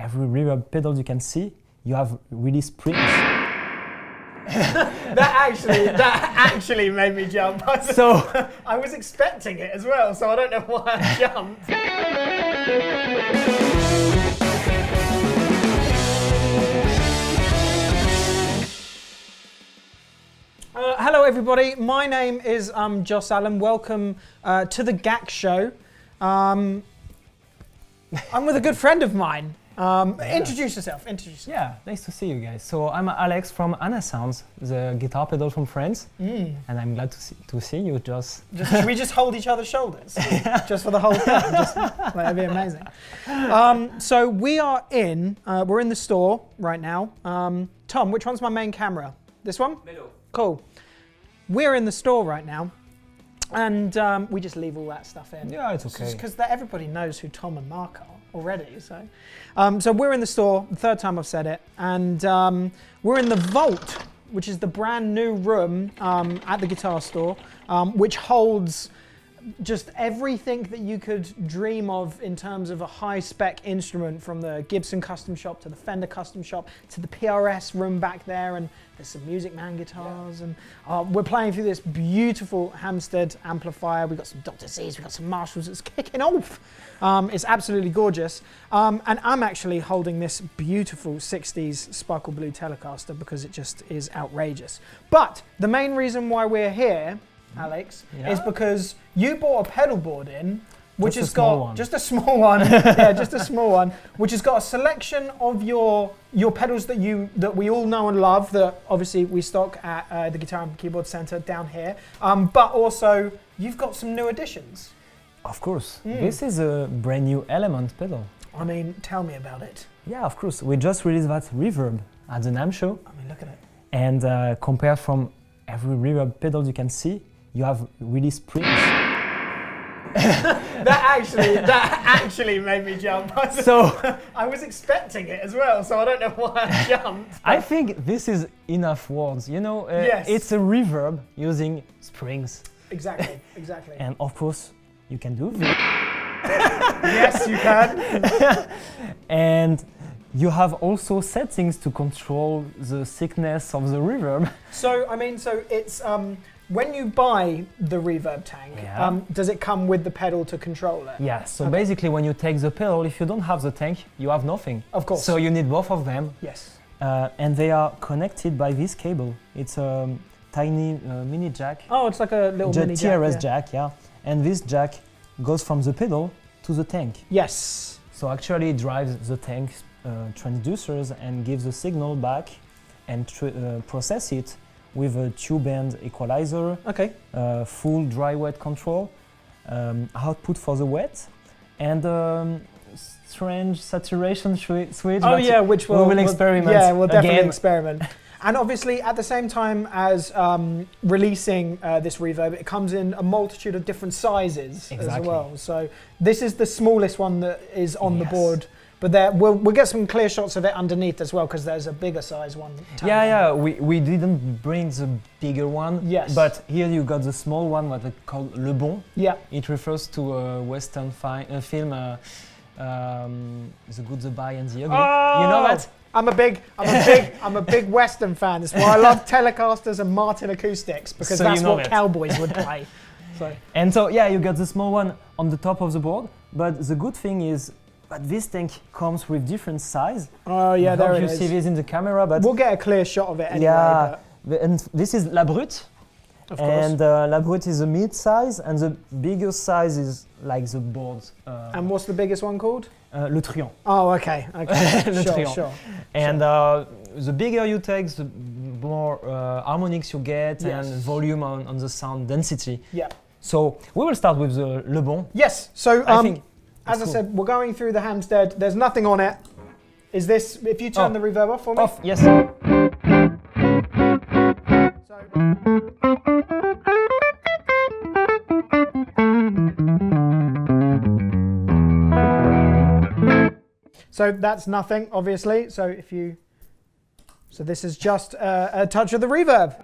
every reverb pedal you can see, you have really springs. That actually made me jump. So I was expecting it as well, so I don't know why I jumped. Hello everybody, my name is Joss Allen. Welcome to the GAC show. I'm with a good friend of mine. Introduce yourself. yeah, nice to see you guys. So I'm Alex from Anna Sounds, the guitar pedal from France, and I'm glad to see you, Joss. Should we just hold each other's shoulders? Just for the whole thing? That'd be amazing. So we're in the store right now. Tom, which one's my main camera? This one? Middle. Cool. We're in the store right now, and we just leave all that stuff in. Yeah, it's okay. Because everybody knows who Tom and Mark are already. So we're in the store, the third time I've said it, and we're in the Vault, which is the brand new room at the guitar store, which holds just everything that you could dream of in terms of a high-spec instrument, from the Gibson Custom Shop to the Fender Custom Shop to the PRS room back there, and there's some Music Man guitars, and we're playing through this beautiful Hampstead amplifier. We've got some Dr. Z's, we've got some Marshalls. It's kicking off. It's absolutely gorgeous. And I'm actually holding this beautiful 60s Sparkle Blue Telecaster because it just is outrageous. But the main reason why we're here, Alex, is because you bought a pedal board in, which has got just a small one, which has got a selection of your pedals that we all know and love, that obviously we stock at the Guitar and Keyboard Center down here. But also you've got some new additions. Of course, this is a brand new Element pedal. I mean, tell me about it. Yeah, of course. We just released that reverb at the NAMM show. I mean, look at it. And compared from every reverb pedal you can see, you have really springs. That actually made me jump. So I was expecting it as well, so I don't know why I jumped. I think this is enough words. You know, Yes. It's a reverb using springs. Exactly. And of course, you can do this. Yes, you can. And you have also settings to control the thickness of the reverb. So it's when you buy the reverb tank, does it come with the pedal to control it? Yeah, so basically when you take the pedal, if you don't have the tank, you have nothing. Of course. So you need both of them. Yes. And they are connected by this cable. It's a tiny mini jack. Oh, it's like a little mini jack. TRS jack, yeah. And this jack goes from the pedal to the tank. Yes. So actually it drives the tank transducers and gives the signal back and process it with a tube and equalizer, full dry wet control, output for the wet, and strange saturation switch. Oh yeah, which we will experiment. Yeah, we'll definitely again. experiment. And obviously, at the same time as releasing this reverb, it comes in a multitude of different sizes as well. So this is the smallest one that is on the board. But we'll get some clear shots of it underneath as well, because there's a bigger size one. We didn't bring the bigger one. Yes. But here you got the small one, what they call Le Bon. Yeah. It refers to a Western film, The Good, the Bad, and the Ugly. Oh! You know that? I'm a big Western fan. That's why I love Telecasters and Martin acoustics, because So that's you know what it. cowboys would play. And so you got the small one on the top of the board. But the good thing is, but this tank comes with different size. Oh yeah, there it is. You see this in the camera, but we'll get a clear shot of it anyway. Yeah, and this is La Brute. Of course. And La Brute is a mid size, and the biggest size is like the board. And what's the biggest one called? Le Truand. Oh, okay. Le Sure, Truand. sure. And the bigger you take, the more harmonics you get, Yes. and volume on the sound density. Yeah. So we will start with the Le Bon. Yes. So I think as I said, we're going through the Hampstead. There's nothing on it. Is this? If you turn the reverb off for me. Off, yes. So that's nothing, obviously. So this is just a touch of the reverb.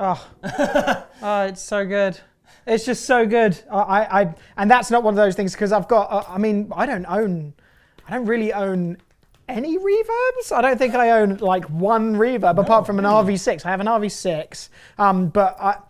Oh, oh, it's so good. It's just so good. And that's not one of those things because I've got. I mean, I don't really own any reverbs. I don't think I own like one reverb apart from an RV6. I have an RV6, but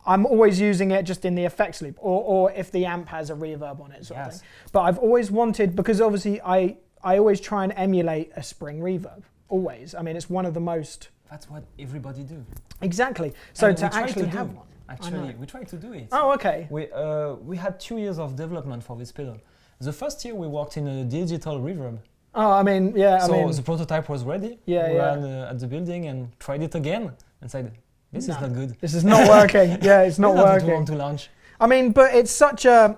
I'm always using it just in the effects loop, or if the amp has a reverb on it, sort of thing. But I've always wanted, because obviously I always try and emulate a spring reverb. Always. I mean, it's one of the most. That's what everybody do. Exactly. So to actually have one. Actually, we tried to do it. Oh, okay. We had 2 years of development for this pedal. The first year we worked in a digital reverb. Oh, I mean, yeah. So the prototype was ready. Yeah, we ran at the building and tried it again and said, this is not good. This is not working. Yeah, it's not working. We want to launch. I mean, but it's such a.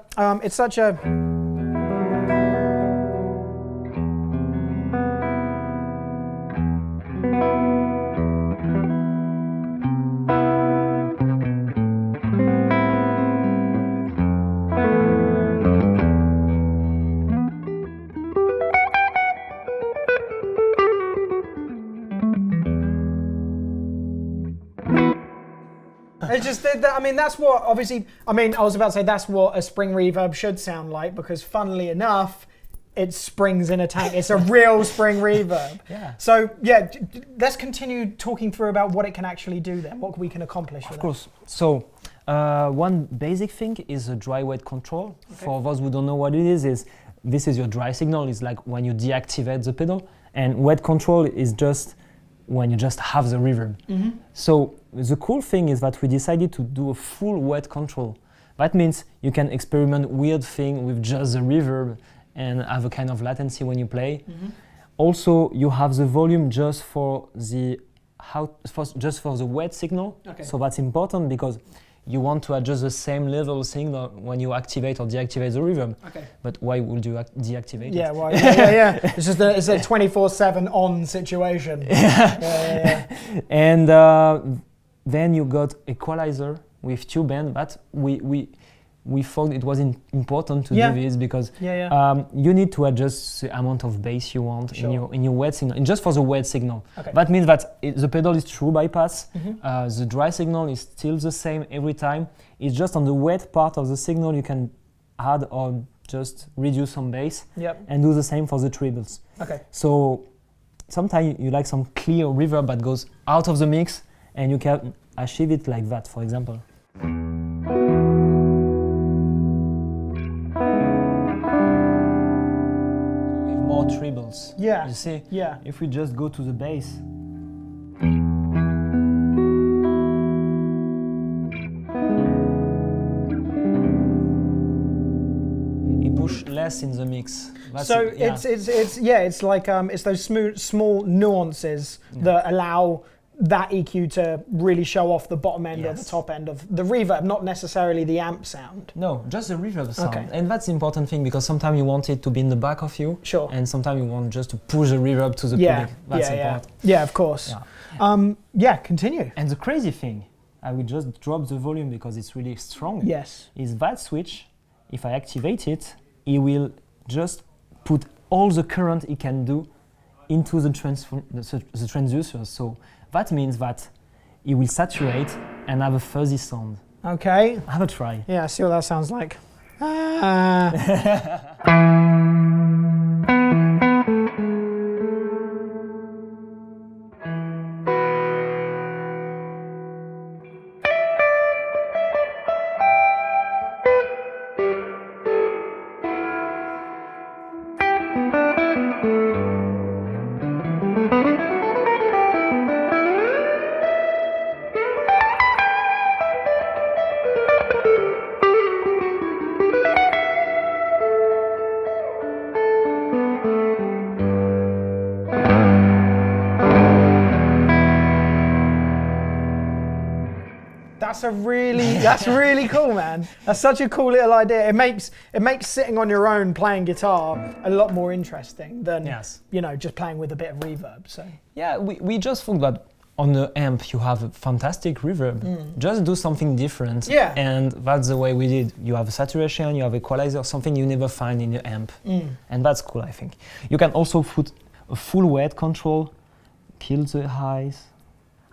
It's just that, I mean, that's what, obviously, I mean, I was about to say that's what a spring reverb should sound like, because funnily enough, it springs in a tank. It's a real spring reverb. Yeah. So, yeah, let's continue talking through about what it can actually do then, what we can accomplish with it. Of course. So, one basic thing is a dry wet control. Okay. For those who don't know what it is this is your dry signal. It's like when you deactivate the pedal, and wet control is just when you just have the reverb. Mm-hmm. So the cool thing is that we decided to do a full wet control. That means you can experiment weird thing with just the reverb and have a kind of latency when you play. Mm-hmm. Also, you have the volume just for the wet signal. Okay. So that's important because you want to adjust the same level signal when you activate or deactivate the reverb. Okay. But why would you deactivate it? Yeah, why? Yeah. It's just it's a 24/7 on situation. Yeah. And then you got equalizer with tube band. But we thought it was important to do this because you need to adjust the amount of bass you want in your wet signal, and just for the wet signal. Okay. That means that the pedal is true bypass. Mm-hmm. The dry signal is still the same every time. It's just on the wet part of the signal you can add or just reduce some bass. Yep. And do the same for the trebles. Okay. So sometimes you like some clear reverb that goes out of the mix, and you can achieve it like that, for example. More trebles. Yeah. You see? Yeah. If we just go to the bass. It push less in the mix. It's like it's those small nuances that allow that EQ to really show off the bottom end or the top end of the reverb, not necessarily the amp sound. No, just the reverb sound. Okay. And that's the important thing because sometimes you want it to be in the back of you. Sure. And sometimes you want just to push the reverb to the public. That's important. Yeah, of course. Yeah. Continue. And the crazy thing, I will just drop the volume because it's really strong. Yes. Is that switch, if I activate it, it will just put all the current it can do into the transducers. So that means that it will saturate and have a fuzzy sound. Okay. Have a try. Yeah, see what that sounds like. That's really cool, man. That's such a cool little idea. It makes sitting on your own playing guitar a lot more interesting than just playing with a bit of reverb. So yeah, we just thought that on the amp you have a fantastic reverb. Just do something different. Yeah. And that's the way we did. You have a saturation, you have equalizer, something you never find in your amp. And that's cool, I think. You can also put a full wet control, kill the highs.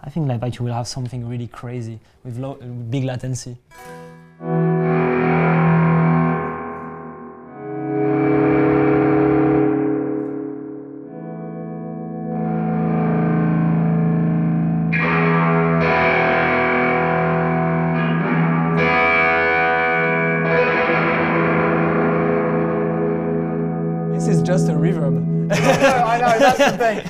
I think like that you will have something really crazy with big latency. This is just a reverb. I know, that's the thing.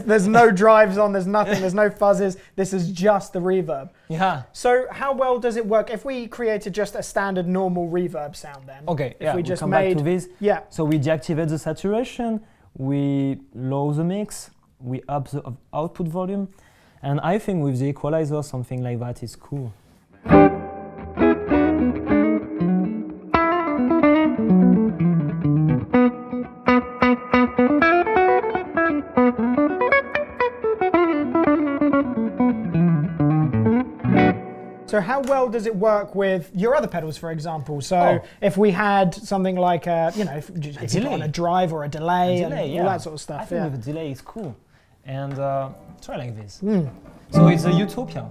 There's no drives on, there's nothing, there's no fuzzes. This is just the reverb. Yeah. So how well does it work if we created just a standard normal reverb sound then? Okay, if we just come made, back to this. Yeah. So we deactivate the saturation, we lower the mix, we up the output volume, and I think with the equalizer something like that is cool. So how well does it work with your other pedals, for example? So if we had something like if you put on a drive or a delay, and all that sort of stuff. I think with a delay is cool. And try like this. So it's a Utopia.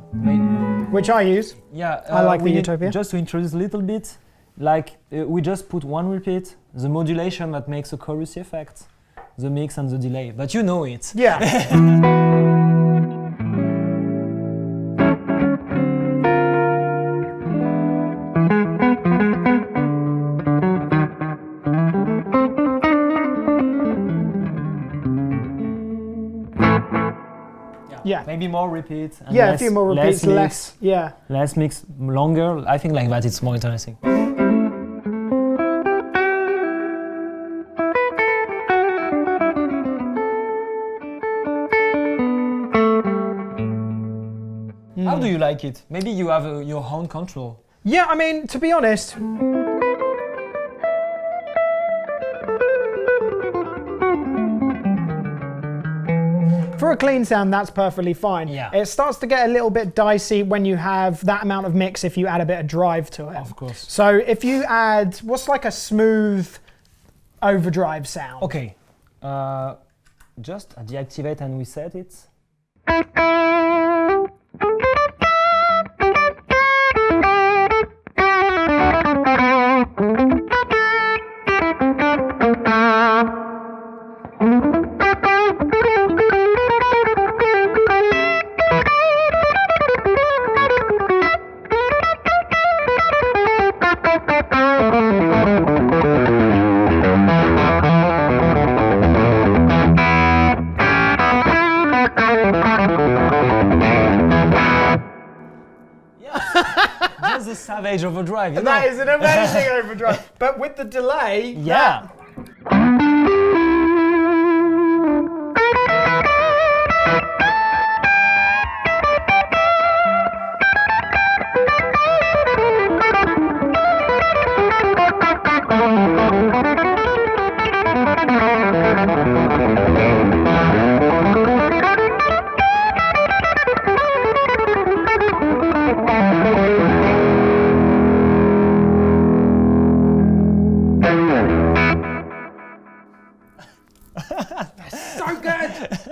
Which I use. Yeah, I like the Utopia. Just to introduce a little bit, like we just put one repeat, the modulation that makes a chorus effect, the mix and the delay. But you know it. Yeah. Yeah. Maybe more repeats. And a few more repeats, less. Yeah. Less mix, longer. I think like that it's more interesting. How do you like it? Maybe you have your own control. Yeah, I mean, to be honest. For a clean sound, that's perfectly fine. Yeah. It starts to get a little bit dicey when you have that amount of mix if you add a bit of drive to it. Of course. So if you add, what's like a smooth overdrive sound? Okay. Just deactivate and reset it. That's a savage overdrive. You That know? is an amazing overdrive. But with the delay. Yeah.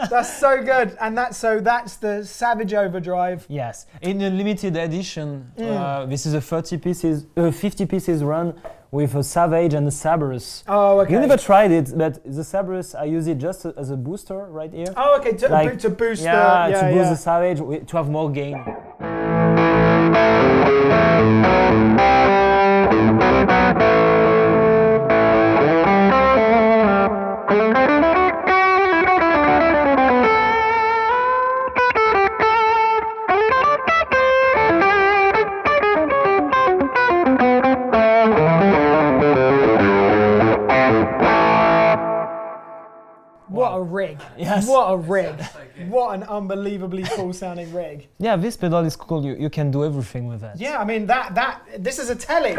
That's so good, and that's the Savage Overdrive. Yes, in a limited edition, this is a 50 pieces run with a Savage and a Cerberus. Oh, okay. You never tried it, but the Cerberus, I use it just as a booster right here. Oh, okay, to boost to boost the Savage to have more gain. What a rig. Yes. What a rig. What an unbelievably cool sounding rig. Yeah, this pedal is cool. You can do everything with that. Yeah, I mean, this is a telly.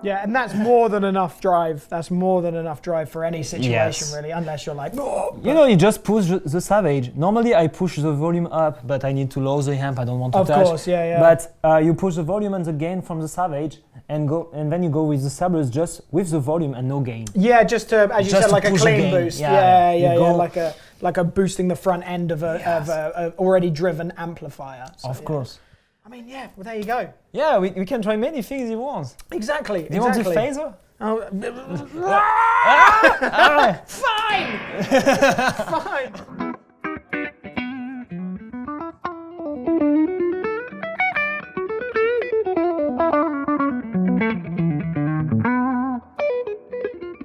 Yeah, and that's more than enough drive. That's more than enough drive for any situation, really, unless you're like, oh, you know, you just push the Savage. Normally, I push the volume up, but I need to lower the amp. I don't want to touch. Of course, yeah. But you push the volume and the gain from the Savage, and then you go with the Sabres just with the volume and no gain. Yeah, just to, as you Just said, to like a push clean again. boost. Yeah, Yeah, like a boosting the front end of a already driven amplifier. So, Of course. I mean, yeah. Well, there you go. Yeah, we can try many things if you want. Exactly. Do you want the phaser? Oh. Fine. Fine.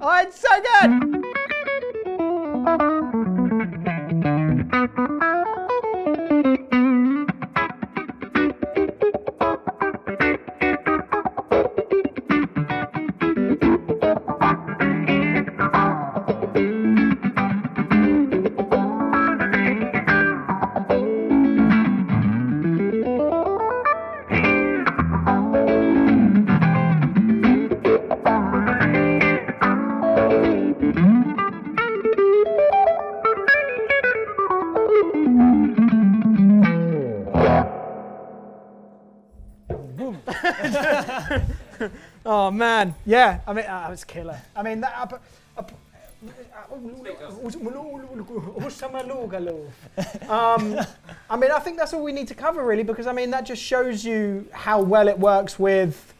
Oh, it's so good. Oh man, yeah. I mean, that was killer. I mean, that. I mean, I think that's all we need to cover, really, because I mean, that just shows you how well it works with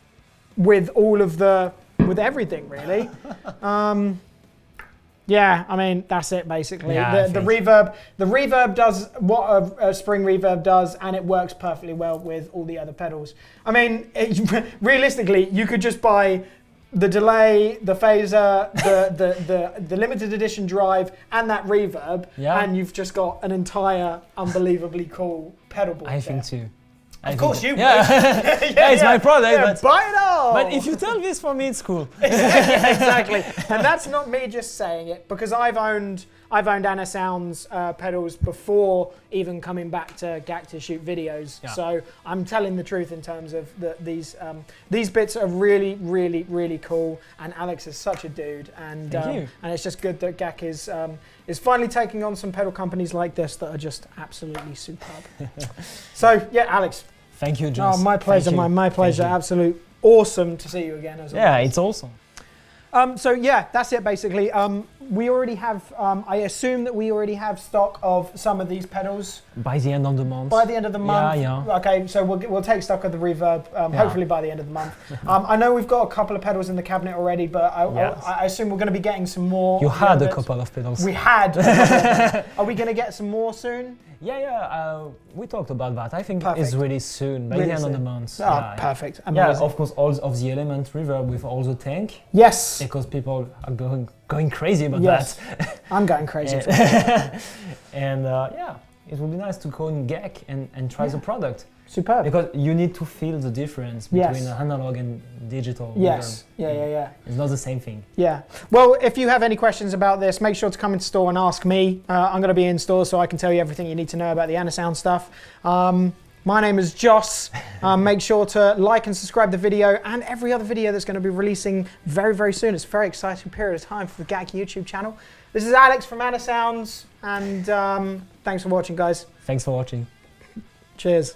all of with everything, really. Yeah, I mean, that's it basically. Yeah, the reverb does what a spring reverb does, and it works perfectly well with all the other pedals. I mean, realistically, you could just buy the delay, the phaser, the limited edition drive, and that reverb, and you've just got an entire unbelievably cool pedal board. I think too. Of course you would. Yeah, it's my product. Yeah, but buy it all. But if you tell this for me, it's cool. Exactly. And that's not me just saying it, because I've owned Anna Sounds pedals before even coming back to GAC to shoot videos. Yeah. So I'm telling the truth in terms of these bits are really, really, really cool. And Alex is such a dude. And and it's just good that GAC is finally taking on some pedal companies like this that are just absolutely superb. So yeah, Alex. Thank you, Joss. Oh, my pleasure, my pleasure. Absolute awesome to see you again as well. Yeah, it's awesome. So yeah, that's it basically. We already have, I assume that we already have stock of some of these pedals. By the end of the month. By the end of the month? Yeah. Okay, so we'll take stock of the reverb, hopefully by the end of the month. I know we've got a couple of pedals in the cabinet already, but I assume we're going to be getting some more. You had a couple of pedals. We had. Are we going to get some more soon? Yeah. We talked about that. I think it's really soon, by the end of the month. Oh, perfect. Amazing. Yeah, of course, all of the Element reverb with all the tank. Yes. Because people are going crazy about that. I'm going crazy. And it would be nice to go in GAC and try the product. Superb. Because you need to feel the difference between analog and digital. Yes. Reverb. Yeah. It's not the same thing. Yeah. Well, if you have any questions about this, make sure to come into store and ask me. I'm going to be in store, so I can tell you everything you need to know about the Anna Sound stuff. My name is Joss. Make sure to like and subscribe the video and every other video that's going to be releasing very, very soon. It's a very exciting period of time for the GAC YouTube channel. This is Alex from Anna Sounds, and thanks for watching, guys. Thanks for watching. Cheers.